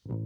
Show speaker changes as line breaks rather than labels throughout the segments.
My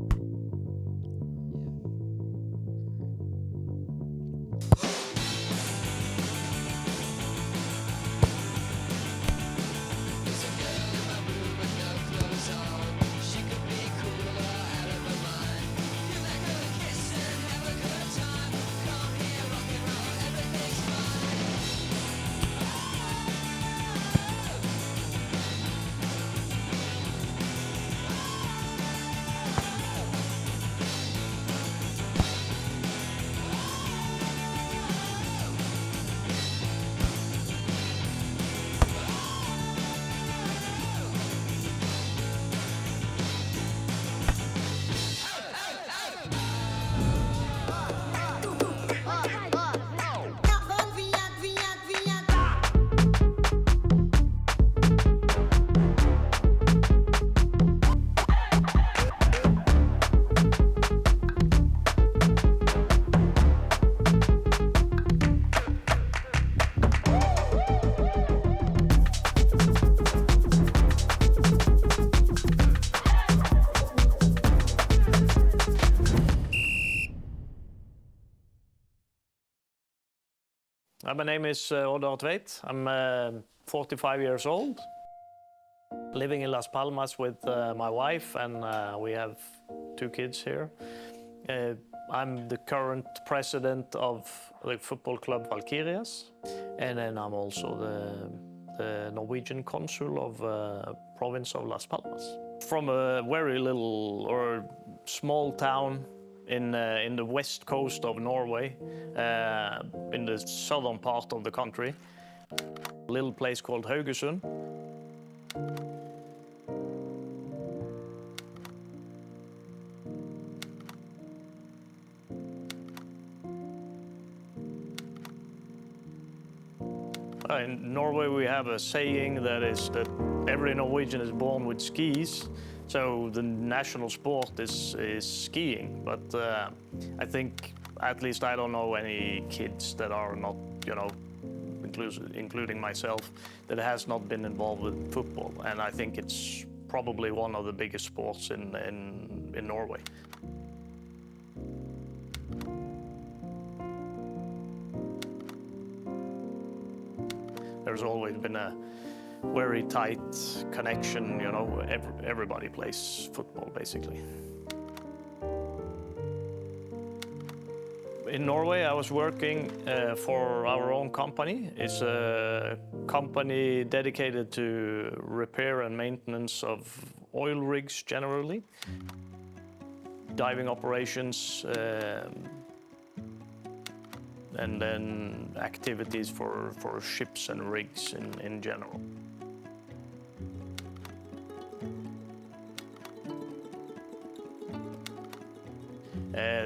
name is Oddar Tveit. I'm 45 years old, living in Las Palmas with my wife, and we have 2 kids here. I'm the current president of the football club Valkyrias, and then I'm also the Norwegian consul of province of Las Palmas. From a very little or small town in the west coast of Norway, in the southern part of the country, a little place called Haugesund. In Norway we have a saying that is that every Norwegian is born with skis. So the national sport is skiing, but I think, at least I don't know any kids that are not, including myself, that has not been involved with football. And I think it's probably one of the biggest sports in Norway. There's always been a very tight connection, everybody plays football basically. In Norway I was working for our own company. It's a company dedicated to repair and maintenance of oil rigs generally, diving operations, and then activities for ships and rigs in general.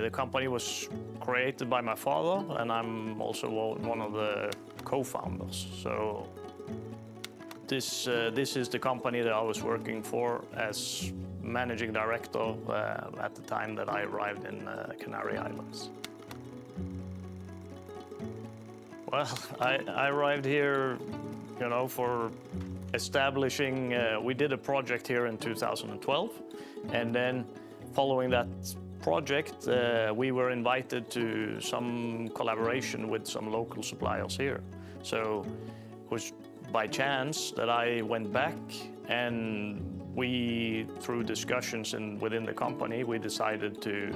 The company was created by my father, and I'm also one of the co-founders. So this is the company that I was working for as managing director at the time that I arrived in Canary Islands. Well, I arrived here, for establishing, we did a project here in 2012, and then following that project, we were invited to some collaboration with some local suppliers here. So it was by chance that I went back, and we, through discussions within the company, we decided to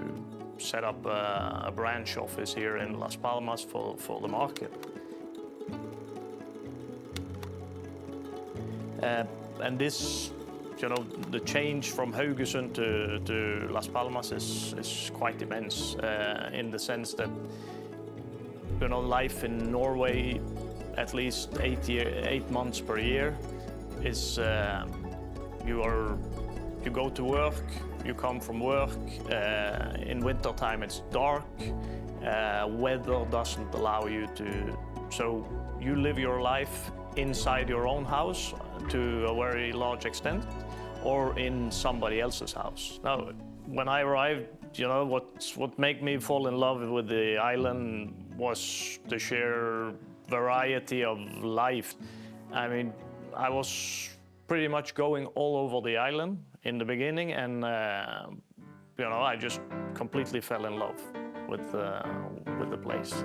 set up a branch office here in Las Palmas for the market. And this, the change from Haugesund to Las Palmas is quite immense, in the sense that, life in Norway, at least 8 months per year, is you go to work, you come from work, in winter time it's dark, weather doesn't allow you to, so you live your life inside your own house to a very large extent, or in somebody else's house. Now, when I arrived, what made me fall in love with the island was the sheer variety of life. I mean, I was pretty much going all over the island in the beginning, and you know, I just completely fell in love with the place.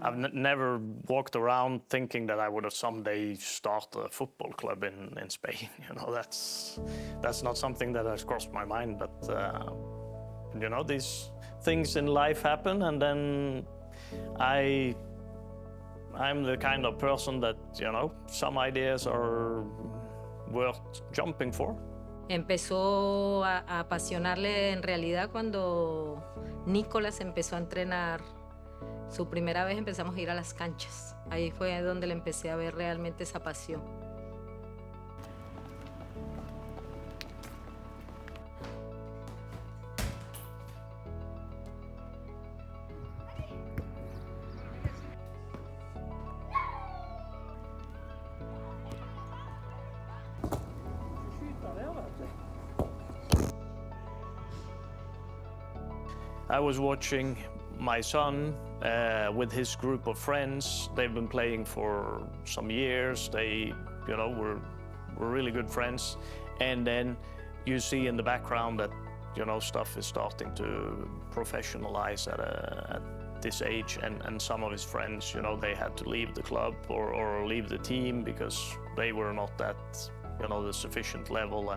I've never walked around thinking that I would have someday start a football club in Spain. You know, that's not something that has crossed my mind. But you know, these things in life happen, and then I'm the kind of person that, you know, some ideas are worth jumping for.
Empezó a apasionarle en realidad cuando Nicolás empezó a entrenar. Su primera vez empezamos a ir a las canchas. Ahí fue donde le empecé a ver realmente esa pasión.
I was watching my son with his group of friends. They've been playing for some years. They, you know, were really good friends. And then you see in the background that, you know, stuff is starting to professionalize at this age. And some of his friends, you know, they had to leave the club or leave the team because they were not at, you know, the sufficient level.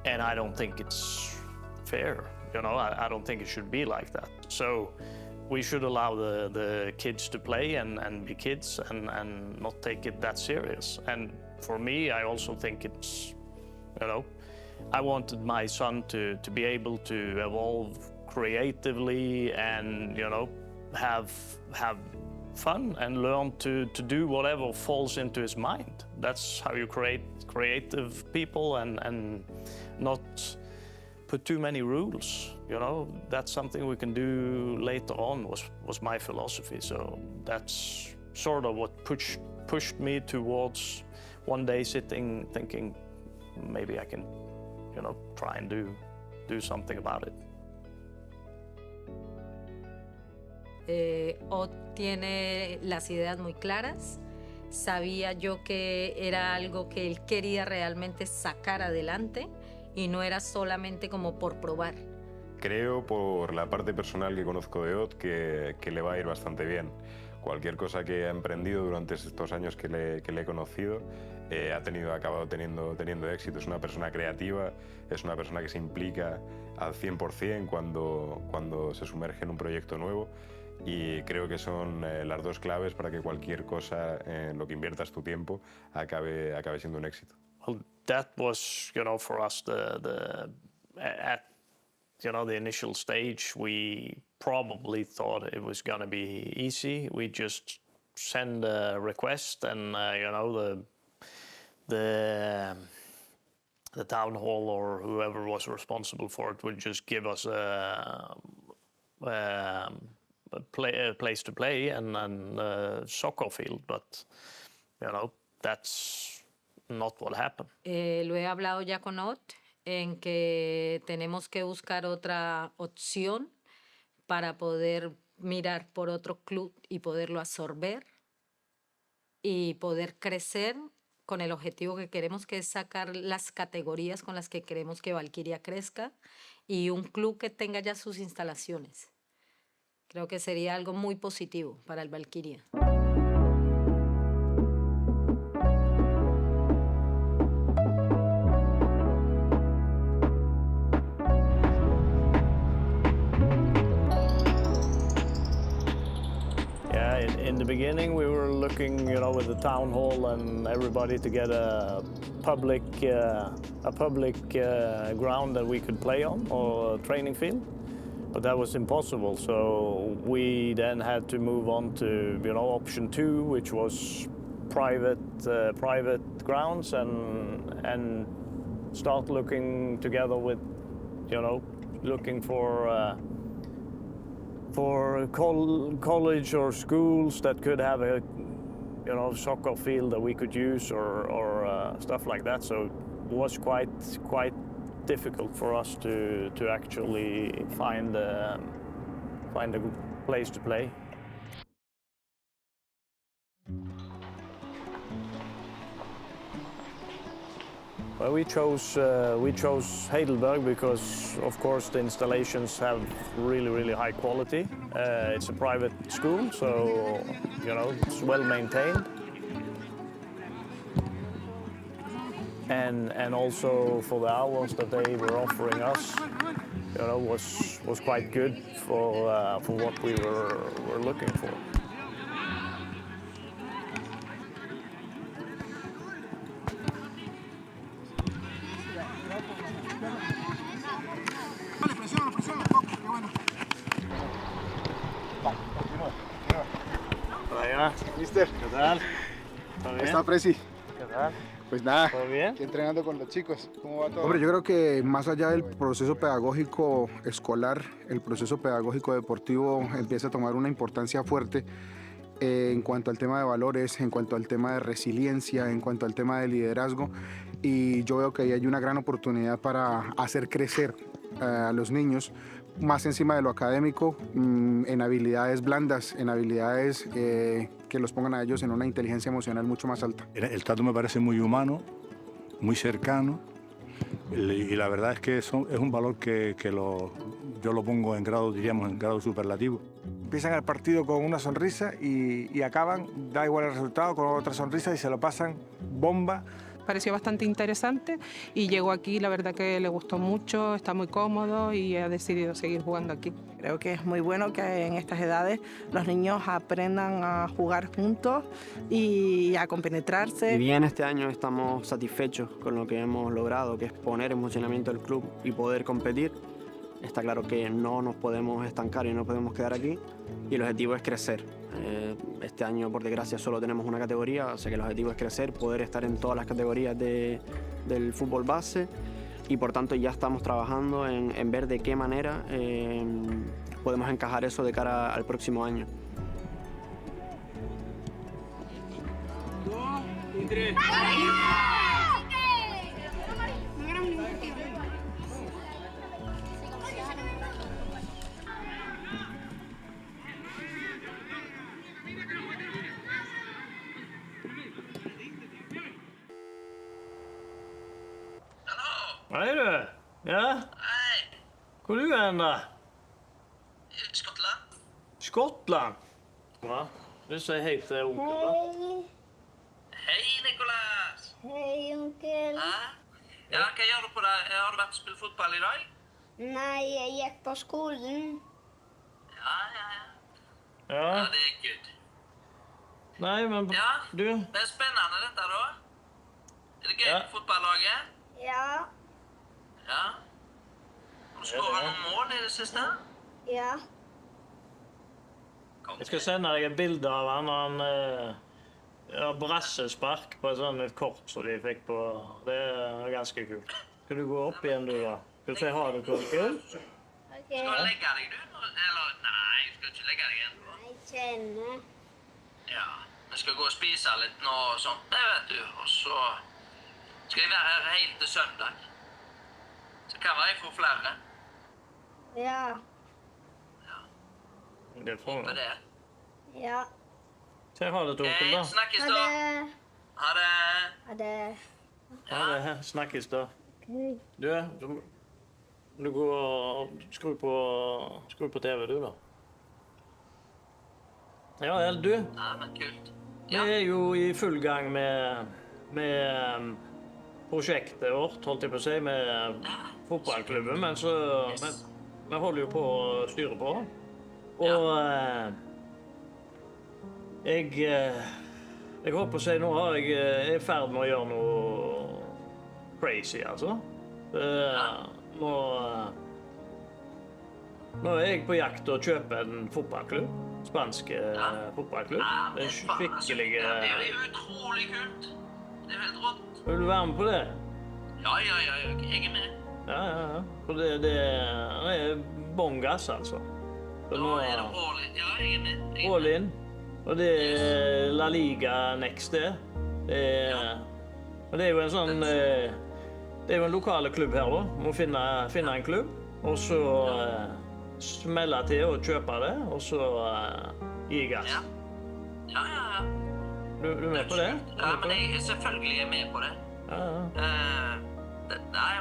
And I don't think it's fair. You know, I don't think it should be like that. So we should allow the kids to play and be kids and not take it that serious. And for me, I also think it's, you know, I wanted my son to be able to evolve creatively and, you know, have fun and learn to do whatever falls into his mind. That's how you create creative people and not put too many rules, you know. That's something we can do later on, was my philosophy. So that's sort of what pushed me towards one day sitting thinking maybe I can, you know, try and do something about it.
Ott tiene las ideas muy claras. Sabía yo que era algo que él quería realmente sacar adelante. Y no era solamente como por probar.
Creo, por la parte personal que conozco de Ott, que le va a ir bastante bien. Cualquier cosa que ha emprendido durante estos años que le he conocido ha acabado teniendo éxito. Es una persona creativa, es una persona que se implica al 100% cuando se sumerge en un proyecto nuevo, y creo que son las dos claves para que cualquier cosa en lo que inviertas tu tiempo acabe siendo un éxito.
Well, that was, you know, for us at, you know, the initial stage, we probably thought it was going to be easy. We just send a request, and you know, the town hall or whoever was responsible for it would just give us a place to play and a soccer field, but you know, that's not what happened.
Lo he hablado ya con Ott en que tenemos que buscar otra opción para poder mirar por otro club y poderlo absorber y poder crecer con el objetivo que queremos, que es sacar las categorías con las que queremos que Valkyria crezca y un club que tenga ya sus instalaciones. Creo que sería algo muy positivo para el Valkyria.
In the beginning, we were looking, you know, with the town hall and everybody to get a public ground that we could play on, or a training field, but that was impossible. So we then had to move on to, you know, option 2, which was private grounds, and start looking together with, you know, looking for college or schools that could have a, you know, soccer field that we could use or stuff like that. So it was quite difficult for us to actually find a place to play. Well, we chose Heidelberg because, of course, the installations have really high quality. It's a private school, so it's well maintained, and also for the hours that they were offering us, was quite good for what we were looking for.
Mister,
¿Qué tal? ¿Todo bien?
¿Está Presi?
¿Qué tal?
Pues nada,
¿Todo bien?
aquí entrenando con los chicos. ¿Cómo va todo?
Hombre, yo creo que más allá del proceso pedagógico escolar, el proceso pedagógico deportivo empieza a tomar una importancia fuerte en cuanto al tema de valores, en cuanto al tema de resiliencia, en cuanto al tema de liderazgo, y yo veo que ahí hay una gran oportunidad para hacer crecer a los niños más encima de lo académico, en habilidades blandas, en habilidades que los pongan a ellos en una inteligencia emocional mucho más alta.
El trato me parece muy humano, muy cercano, y la verdad es que es un valor que yo lo pongo en grado, diríamos, en grado superlativo.
Empiezan el partido con una sonrisa y acaban, da igual el resultado, con otra sonrisa y se lo pasan bomba.
Pareció bastante interesante y llegó aquí, la verdad que le gustó mucho, está muy cómodo y ha decidido seguir jugando aquí.
Creo que es muy bueno que en estas edades los niños aprendan a jugar juntos y a compenetrarse.
Y bien, este año estamos satisfechos con lo que hemos logrado, que es poner en funcionamiento el club y poder competir. Está claro que no nos podemos estancar y no podemos quedar aquí, y el objetivo es crecer. Este año, por desgracia, solo tenemos una categoría, o sea que el objetivo es crecer, poder estar en todas las categorías del fútbol base, y por tanto ya estamos trabajando en ver de qué manera podemos encajar eso de cara al próximo año.
Hei du. Ja?
Hei.
Hvor er du hen da?
I Skottland.
Skottland? Ja, du sier hei til onkel da.
Hei, Nicolas.
Hei, onkel.
Hæ? Ja, hva gjør du på deg? Har du vært og spilt fotball i dag?
Nei, jeg gikk på skolen.
Ja.
Ja.
Ja, det er good.
Nei, men
Ja,
du.
det er spennende dette da. Er det gøy
Ja.
på fotballaget?
Ja,
Ja. Har du skåret noen mål i det siste?
ja.
Jeg skal sende deg et bilde av han. Han har brassespark på et kort som de fikk på. Det er ganske kult. Skal du gå opp igjen du da? Skal du si ha det kult?
Ok.
Skal du legge deg du? Eller, nei, du skal ikke legge deg igjen.
Jeg kjenner.
Ja, vi skal gå og spise litt nå og sånt, det vet du. Og så skal jeg være her helt til søndag. Så kan være jeg får flere.
Ja,
Det får
Håper
vi.
det.
ja.
Si ha det til onkel da.
Snakkes
Ha
da.
det.
Ha det.
Ha det.
Ha det. Snakkes da.
Ok.
Du går og skru på TV du da. Ja, du.
Ja, men kult.
Vi er jo i full gang med prosjektet vårt, holdt jeg på å si, med fotballklubben, men så vi holder jo på å styre på. Og jeg håper å si nå jeg er i ferd med å gjøre noe crazy, altså. Nå er jeg på jakt å kjøpe en fotballklubb, spansk fotballklubb. Det er skikkelig...
Det er jo utrolig kult. Det er helt rått.
Vil du være med på det?
Ja, jeg er med.
Ja. For det er bånn gass, altså. Så
Nå er det all in. Ja, jeg er med.
all in. Og det er La Liga next det. Og det er jo en sånn Det er jo en lokale klubb her da. Må finne en klubb, og så smelle til og kjøpe det, og så gi gass.
Ja.
Du er med på det?
Ja, men jeg selvfølgelig er med på det. Nei,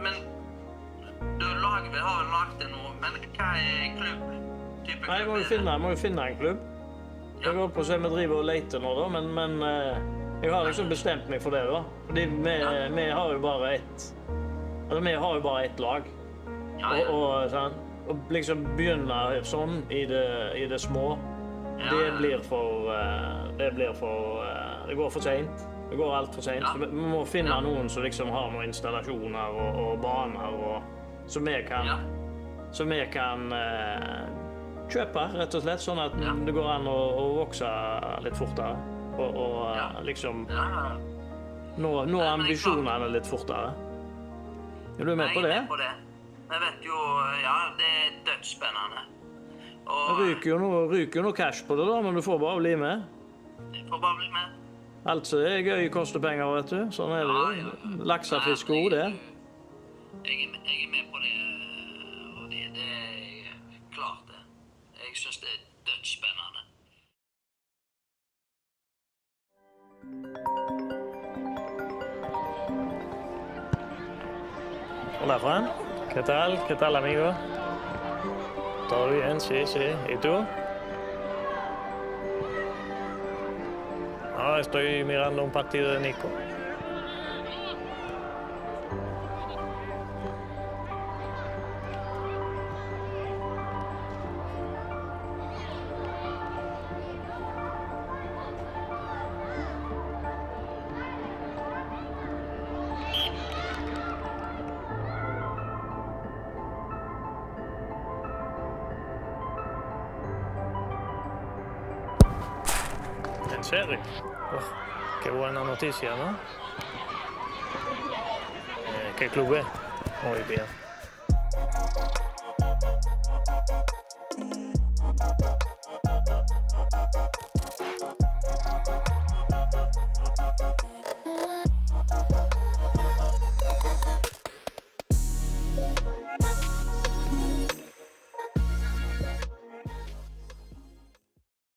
men du har laget det nå, men hva er klubb?
Nei, jeg må jo finne en klubb. Jeg holdt på å si vi driver og leter nå da, men jeg har liksom bestemt meg for det da. Fordi vi har jo bare ett lag. Og liksom begynne sånn i det små, det går for sent. Det går alt for sent. Vi må finne noen som liksom har noen installasjoner og baner som vi kan kjøpe, rett og slett, sånn at det går an å vokse litt fortere. Og liksom nå ambisjonene litt fortere. Er du med på det?
Jeg er med på det. Jeg vet jo, det er dødsspennende.
Det ryker jo noe cash på det da, men du får bare bli med.
Jeg får bare bli med.
Alt som er gøy koster penger, vet du. Sånn er det jo. Laksefisk og det.
Jeg er med på det, og det er klart det. Jeg synes det er dødsspennende.
Hola, Fran. ¿Qué tal, amigo? Todo bien, sí. ¿Y tú? No, estoy mirando un partido de Nico. ¿En serio? Qué buena noticia, ¿no? ¿Qué club es? Muy bien.